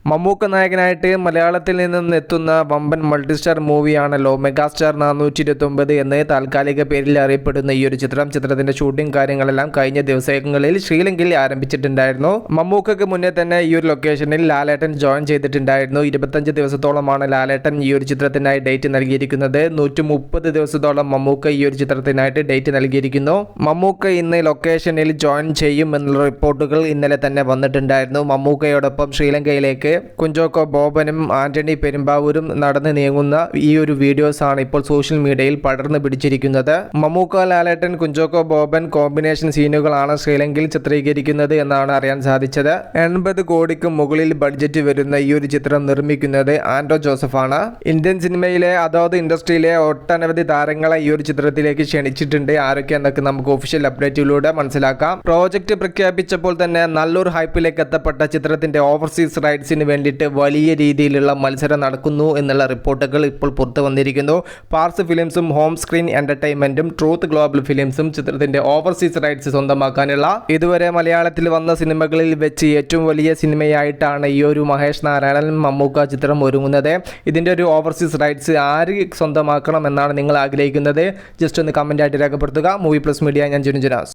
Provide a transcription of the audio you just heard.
മമ്മൂക്ക നായകനായിട്ട് മലയാളത്തിൽ നിന്നും എത്തുന്ന വമ്പൻ മൾട്ടിസ്റ്റാർ മൂവിയാണല്ലോ മെഗാസ്റ്റാർ 429 എന്ന് താൽക്കാലിക പേരിൽ അറിയപ്പെടുന്ന ഈ ഒരു ചിത്രത്തിന്റെ ഷൂട്ടിംഗ് കാര്യങ്ങളെല്ലാം കഴിഞ്ഞ ദിവസങ്ങളിൽ ശ്രീലങ്കയിൽ ആരംഭിച്ചിട്ടുണ്ടായിരുന്നു. മമ്മൂക്കയ്ക്ക് മുന്നേ തന്നെ ഈ ഒരു ലൊക്കേഷനിൽ ലാലേട്ടൻ ജോയിൻ ചെയ്തിട്ടുണ്ടായിരുന്നു. 25 ദിവസത്തോളമാണ് ലാലേട്ടൻ ഈ ഒരു ചിത്രത്തിനായി ഡേറ്റ് നൽകിയിരിക്കുന്നത്. 130 ദിവസത്തോളം മമ്മൂക്ക ഈ ഒരു ചിത്രത്തിനായിട്ട് ഡേറ്റ് നൽകിയിരിക്കുന്നു. മമ്മൂക്ക ഇന്ന് ലൊക്കേഷനിൽ ജോയിൻ ചെയ്യും എന്നുള്ള റിപ്പോർട്ടുകൾ ഇന്നലെ തന്നെ വന്നിട്ടുണ്ടായിരുന്നു. മമ്മൂക്കയോടൊപ്പം ശ്രീലങ്കയിലേക്ക് കുഞ്ചാക്കോ ബോബനും ആന്റണി പെരുമ്പാവൂരും നടന്നു നീങ്ങുന്ന ഈ ഒരു വീഡിയോസ് ആണ് ഇപ്പോൾ സോഷ്യൽ മീഡിയയിൽ പടർന്നു പിടിച്ചിരിക്കുന്നത്. മമ്മൂക്ക, ലാലേട്ടൻ, കുഞ്ചാക്കോ ബോബൻ കോമ്പിനേഷൻ സീനുകളാണ് ശ്രീലങ്കയിൽ ചിത്രീകരിക്കുന്നത് എന്നാണ് അറിയാൻ സാധിച്ചത്. 80 കോടിക്ക് മുകളിൽ ബഡ്ജറ്റ് വരുന്ന ഈ ഒരു ചിത്രം നിർമ്മിക്കുന്നത് ആൻഡോ ജോസഫാണ്. ഇന്ത്യൻ സിനിമയിലെ അതായത് ഇൻഡസ്ട്രിയിലെ ഒട്ടനവധി താരങ്ങളെ ഈ ഒരു ചിത്രത്തിലേക്ക് ക്ഷണിച്ചിട്ടുണ്ട്. ആരൊക്കെയെന്നൊക്കെ നമുക്ക് ഒഫീഷ്യൽ അപ്ഡേറ്റിലൂടെ മനസ്സിലാക്കാം. പ്രോജക്റ്റ് പ്രഖ്യാപിച്ചപ്പോൾ തന്നെ നല്ലൊരു ഹൈപ്പിലേക്ക് എത്തപ്പെട്ട ചിത്രത്തിന്റെ ഓവർസീസ് റൈറ്റ്സിന് വേണ്ടിയിട്ട് വലിയ രീതിയിലുള്ള മത്സരം നടക്കുന്നു എന്നുള്ള റിപ്പോർട്ടുകൾ ഇപ്പോൾ പുറത്തു വന്നിരിക്കുന്നു. പാർസ് ഫിലിംസും ഹോം സ്ക്രീൻ എന്റർടൈൻമെന്റും ട്രൂത്ത് ഗ്ലോബൽ ഫിലിംസും ചിത്രത്തിന്റെ ഓവർസീസ് റൈറ്റ്സ് സ്വന്തമാക്കാനുള്ള ഇതുവരെ മലയാളത്തിൽ വന്ന സിനിമകളിൽ വെച്ച് ഏറ്റവും വലിയ സിനിമയായിട്ടാണ് ഈ ഒരു മഹേഷ് നാരായണൻ മമ്മൂക്ക ചിത്രം ഒരുങ്ങുന്നത്. ഇതിന്റെ ഒരു ഓവർസീസ് റൈറ്റ്സ് ആര് സ്വന്തമാക്കണം എന്നാണ് നിങ്ങൾ ആഗ്രഹിക്കുന്നത്? ജസ്റ്റ് ഒന്ന് കമന്റ് ആയിട്ട് രേഖപ്പെടുത്തുക. മൂവി പ്ലസ് മീഡിയ, ഞാൻ ജുനുജനാസ്.